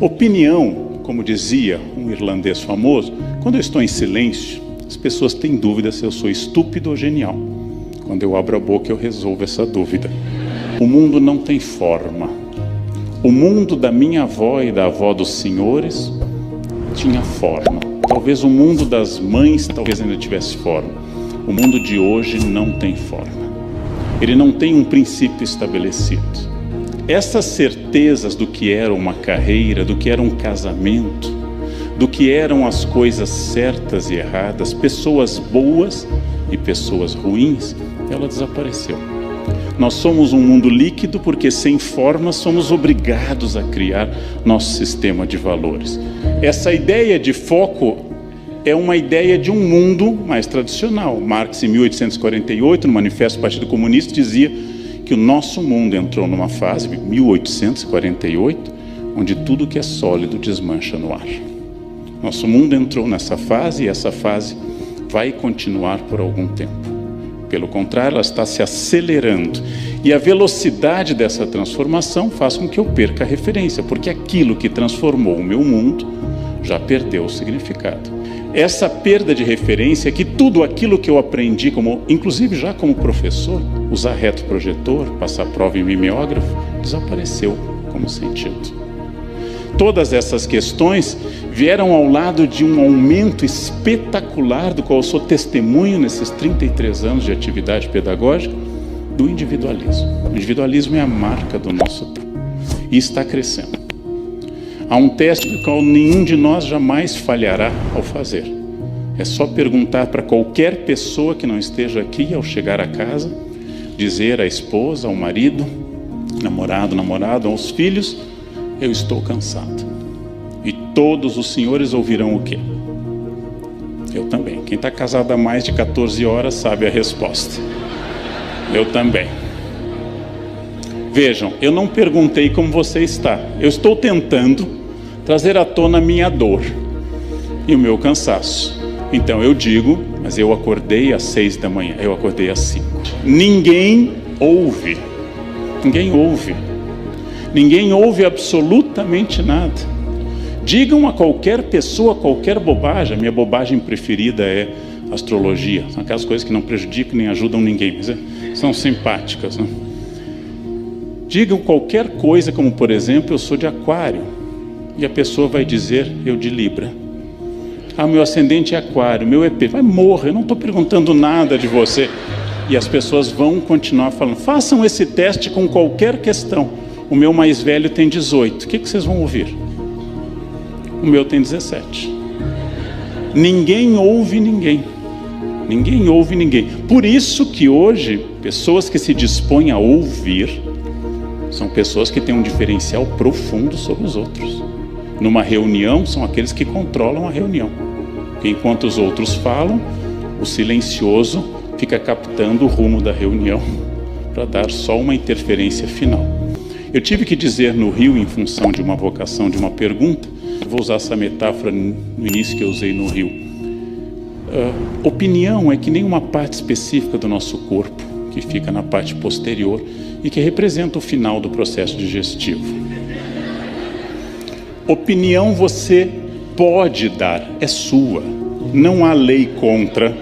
Opinião, como dizia um irlandês famoso, quando eu estou em silêncio, as pessoas têm dúvida se eu sou estúpido ou genial. Quando eu abro a boca, eu resolvo essa dúvida. O mundo não tem forma. O mundo da minha avó e da avó dos senhores tinha forma. Talvez o mundo das mães talvez ainda tivesse forma. O mundo de hoje não tem forma. Ele não tem um princípio estabelecido. Essas certezas do que era uma carreira, do que era um casamento, do que eram as coisas certas e erradas, pessoas boas e pessoas ruins, ela desapareceu. Nós somos um mundo líquido porque sem forma somos obrigados a criar nosso sistema de valores. Essa ideia de foco é uma ideia de um mundo mais tradicional. Marx, em 1848, no Manifesto do Partido Comunista, dizia que o nosso mundo entrou numa fase, 1848, onde tudo que é sólido desmancha no ar. Nosso mundo entrou nessa fase e essa fase vai continuar por algum tempo. Pelo contrário, ela está se acelerando. E a velocidade dessa transformação faz com que eu perca a referência, porque aquilo que transformou o meu mundo já perdeu o significado. Essa perda de referência é que tudo aquilo que eu aprendi, inclusive já como professor, usar retroprojetor, passar prova em mimeógrafo, desapareceu como sentido. Todas essas questões vieram ao lado de um aumento espetacular, do qual eu sou testemunho nesses 33 anos de atividade pedagógica, do individualismo. O individualismo é a marca do nosso tempo e está crescendo. Há um teste do qual nenhum de nós jamais falhará ao fazer. É só perguntar para qualquer pessoa que não esteja aqui ao chegar a casa, dizer à esposa, ao marido, namorado, aos filhos: eu estou cansado. E todos os senhores ouvirão o quê? Eu também. Quem está casado há mais de 14 horas sabe a resposta. Eu também. Vejam, eu não perguntei como você está. Eu estou tentando trazer à tona a minha dor e o meu cansaço. Então eu digo, mas eu acordei às 6 da manhã, eu acordei às 5. Ninguém ouve. Ninguém ouve. Ninguém ouve absolutamente nada. Digam a qualquer pessoa qualquer bobagem. A minha bobagem preferida é astrologia. São aquelas coisas que não prejudicam nem ajudam ninguém, mas são simpáticas, né? Digam qualquer coisa, como por exemplo, eu sou de Aquário, e a pessoa vai dizer: eu de Libra. Ah, meu ascendente é Aquário, meu EP. Vai, morra, eu não estou perguntando nada de você. E as pessoas vão continuar falando. Façam esse teste com qualquer questão. O meu mais velho tem 18. O que vocês vão ouvir? O meu tem 17. Ninguém ouve ninguém. Ninguém ouve ninguém. Por isso que hoje, pessoas que se dispõem a ouvir são pessoas que têm um diferencial profundo sobre os outros. Numa reunião, são aqueles que controlam a reunião. Enquanto os outros falam, o silencioso fica captando o rumo da reunião para dar só uma interferência final. Eu tive que dizer no Rio, em função de uma vocação, de uma pergunta, vou usar essa metáfora no início que eu usei no Rio. Opinião é que nem uma parte específica do nosso corpo, que fica na parte posterior e que representa o final do processo digestivo. Opinião você pode dar, é sua. Não há lei contra.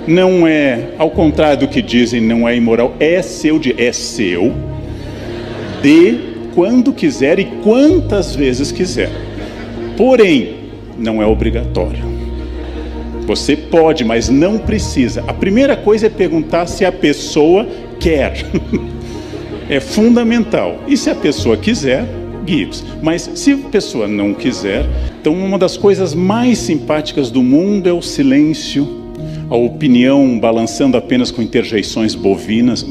Não é, ao contrário do que dizem, não é imoral. É seu, é seu. Dê quando quiser e quantas vezes quiser. Porém, não é obrigatório. Você pode, mas não precisa. A primeira coisa é perguntar se a pessoa quer. É fundamental. E se a pessoa quiser, gives. Mas se a pessoa não quiser, então uma das coisas mais simpáticas do mundo é o silêncio, a opinião balançando apenas com interjeições bovinas,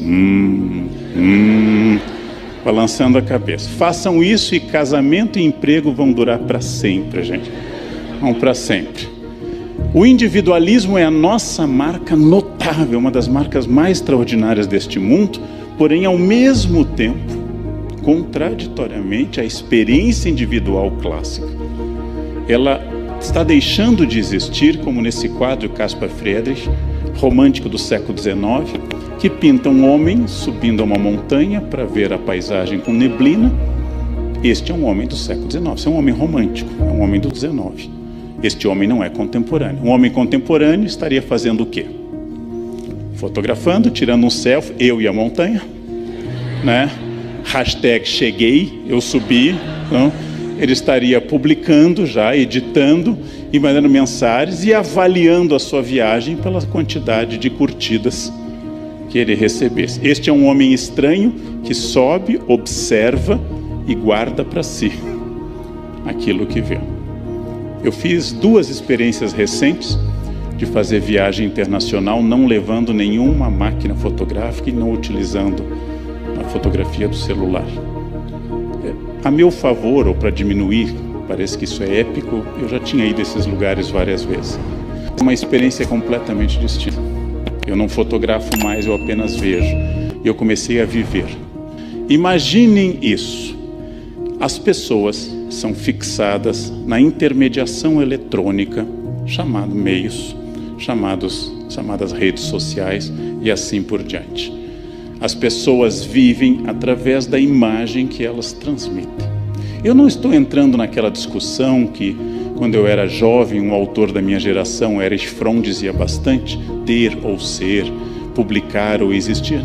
balançando a cabeça. Façam isso e casamento e emprego vão durar para sempre, gente. Vão para sempre. O individualismo é a nossa marca notável, uma das marcas mais extraordinárias deste mundo, porém, ao mesmo tempo, contraditoriamente, a experiência individual clássica, ela está deixando de existir, como nesse quadro Caspar Friedrich, romântico do século XIX, que pinta um homem subindo a uma montanha para ver a paisagem com neblina, Este é um homem do século XIX, este é um homem romântico, é um homem do XIX. Este homem não é contemporâneo. Um homem contemporâneo estaria fazendo o quê? Fotografando, tirando um selfie, eu e a montanha, né? Hashtag cheguei, eu subi, não? Ele estaria publicando já, editando e mandando mensagens e avaliando a sua viagem pela quantidade de curtidas que ele recebesse. Este é um homem estranho que sobe, observa e guarda para si aquilo que vê. Eu fiz 2 experiências recentes de fazer viagem internacional, não levando nenhuma máquina fotográfica e não utilizando a fotografia do celular. A meu favor, ou para diminuir, parece que isso é épico, eu já tinha ido a esses lugares várias vezes. Uma experiência completamente distinta. Eu não fotografo mais, eu apenas vejo. E eu comecei a viver. Imaginem isso. As pessoas são fixadas na intermediação eletrônica, chamadas redes sociais e assim por diante. As pessoas vivem através da imagem que elas transmitem. Eu não estou entrando naquela discussão que, quando eu era jovem, um autor da minha geração, Erich Fromm, dizia bastante, ter ou ser, publicar ou existir.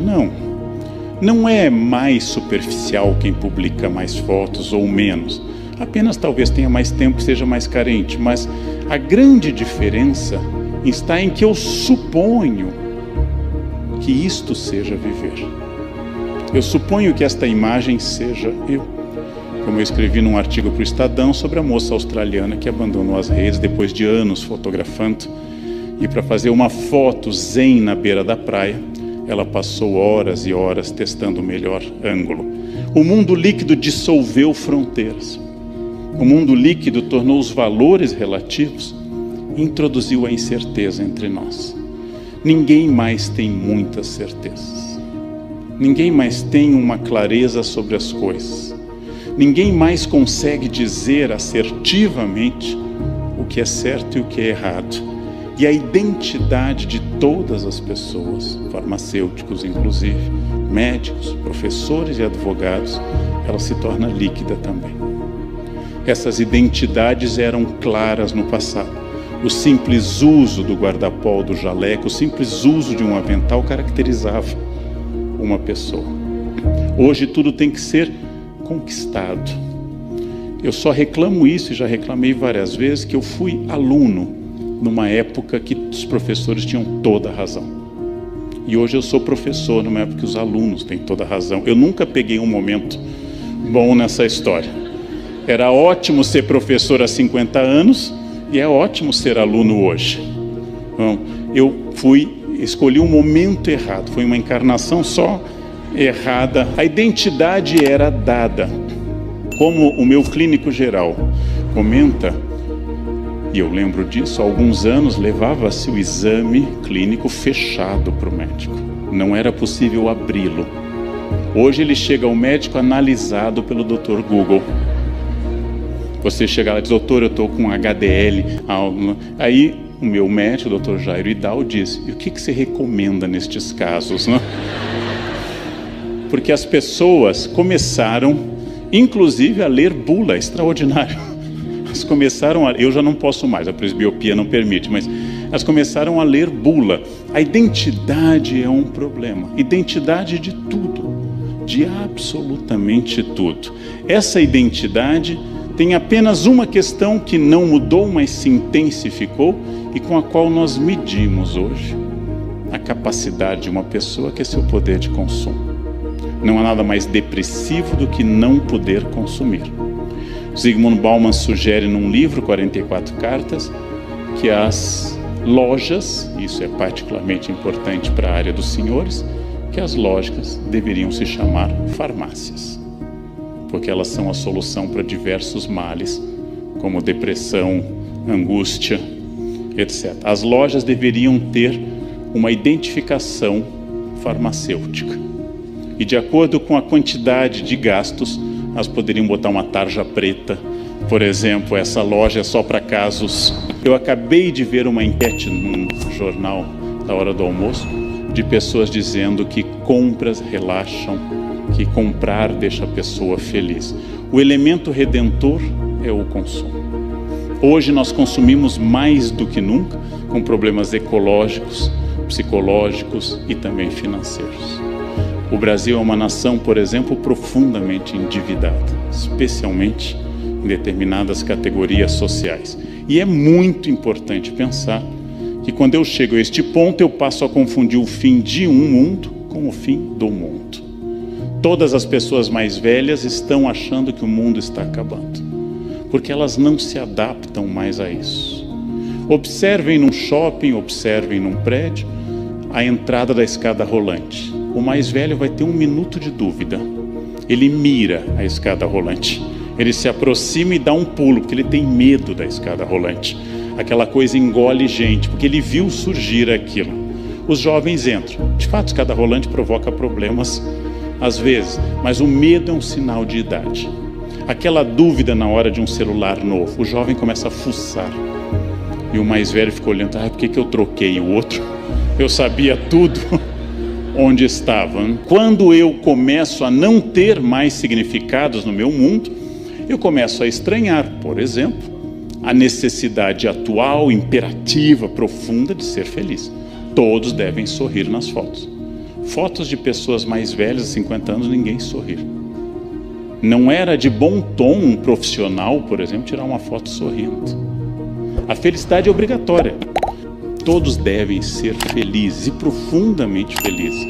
Não é mais superficial quem publica mais fotos ou menos. Apenas talvez tenha mais tempo e seja mais carente. Mas a grande diferença está em que eu suponho que isto seja viver. Eu suponho que esta imagem seja eu. Como eu escrevi num artigo para o Estadão sobre a moça australiana que abandonou as redes depois de anos fotografando. E para fazer uma foto zen na beira da praia, ela passou horas e horas testando o melhor ângulo. O mundo líquido dissolveu fronteiras. O mundo líquido tornou os valores relativos e introduziu a incerteza entre nós. Ninguém mais tem muitas certezas. Ninguém mais tem uma clareza sobre as coisas. Ninguém mais consegue dizer assertivamente o que é certo e o que é errado. E a identidade de todas as pessoas, farmacêuticos inclusive, médicos, professores e advogados, ela se torna líquida também. Essas identidades eram claras no passado. O simples uso do guarda-pó, do jaleco, o simples uso de um avental caracterizava uma pessoa. Hoje tudo tem que ser conquistado. Eu só reclamo isso, e já reclamei várias vezes, que eu fui aluno numa época que os professores tinham toda a razão. E hoje eu sou professor numa época que os alunos têm toda a razão. Eu nunca peguei um momento bom nessa história. Era ótimo ser professor há 50 anos e é ótimo ser aluno hoje. Bom, eu escolhi um momento errado, foi uma encarnação só errada. A identidade era dada. Como o meu clínico geral comenta, e eu lembro disso, há alguns anos levava-se o exame clínico fechado para o médico. Não era possível abri-lo. Hoje ele chega ao médico analisado pelo Dr. Google. Você chega lá e diz, doutor, eu estou com HDL. Aí o meu médico, o Dr. Jairo Idal, diz, e o que você recomenda nestes casos? Não? Porque as pessoas começaram, inclusive, a ler bula, extraordinário. Elas começaram eu já não posso mais, a presbiopia não permite, mas elas começaram a ler bula. A identidade é um problema. Identidade de tudo, de absolutamente tudo. Essa identidade tem apenas uma questão que não mudou, mas se intensificou e com a qual nós medimos hoje a capacidade de uma pessoa, que é seu poder de consumo. Não há nada mais depressivo do que não poder consumir. Zygmunt Bauman sugere num livro, 44 cartas, que as lojas, isso é particularmente importante para a área dos senhores, que as lojas deveriam se chamar farmácias, porque elas são a solução para diversos males, como depressão, angústia, etc. As lojas deveriam ter uma identificação farmacêutica. E de acordo com a quantidade de gastos, elas poderiam botar uma tarja preta. Por exemplo, essa loja é só para casos. Eu acabei de ver uma enquete num jornal da hora do almoço, de pessoas dizendo que compras relaxam, que comprar deixa a pessoa feliz. O elemento redentor é o consumo. Hoje nós consumimos mais do que nunca, com problemas ecológicos, psicológicos e também financeiros. O Brasil é uma nação, por exemplo, profundamente endividada, especialmente em determinadas categorias sociais. E é muito importante pensar que quando eu chego a este ponto, eu passo a confundir o fim de um mundo com o fim do mundo. Todas as pessoas mais velhas estão achando que o mundo está acabando, porque elas não se adaptam mais a isso. Observem num shopping, observem num prédio, a entrada da escada rolante. O mais velho vai ter 1 minuto de dúvida. Ele mira a escada rolante. Ele se aproxima e dá um pulo, porque ele tem medo da escada rolante. Aquela coisa engole gente, porque ele viu surgir aquilo. Os jovens entram. De fato, a escada rolante provoca problemas às vezes, mas o medo é um sinal de idade. Aquela dúvida na hora de um celular novo, o jovem começa a fuçar. E o mais velho fica olhando, por que eu troquei o outro? Eu sabia tudo onde estava. Quando eu começo a não ter mais significados no meu mundo, eu começo a estranhar, por exemplo, a necessidade atual, imperativa, profunda de ser feliz. Todos devem sorrir nas fotos. Fotos de pessoas mais velhas, 50 anos, ninguém sorrir. Não era de bom tom um profissional, por exemplo, tirar uma foto sorrindo. A felicidade é obrigatória. Todos devem ser felizes e profundamente felizes.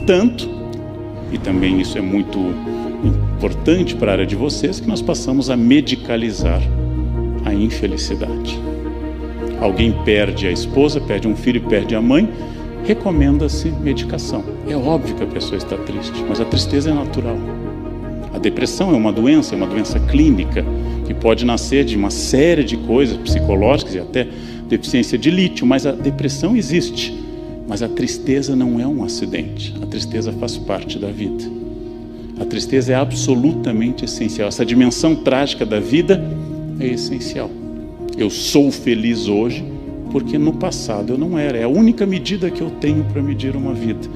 Tanto, e também isso é muito importante para a área de vocês, que nós passamos a medicalizar a infelicidade. Alguém perde a esposa, perde um filho, perde a mãe, recomenda-se medicação. É óbvio que a pessoa está triste, mas a tristeza é natural. A depressão é uma doença clínica, que pode nascer de uma série de coisas psicológicas e até deficiência de lítio, mas a depressão existe. Mas a tristeza não é um acidente, a tristeza faz parte da vida. A tristeza é absolutamente essencial. Essa dimensão trágica da vida é essencial. Eu sou feliz hoje porque no passado eu não era. É a única medida que eu tenho para medir uma vida.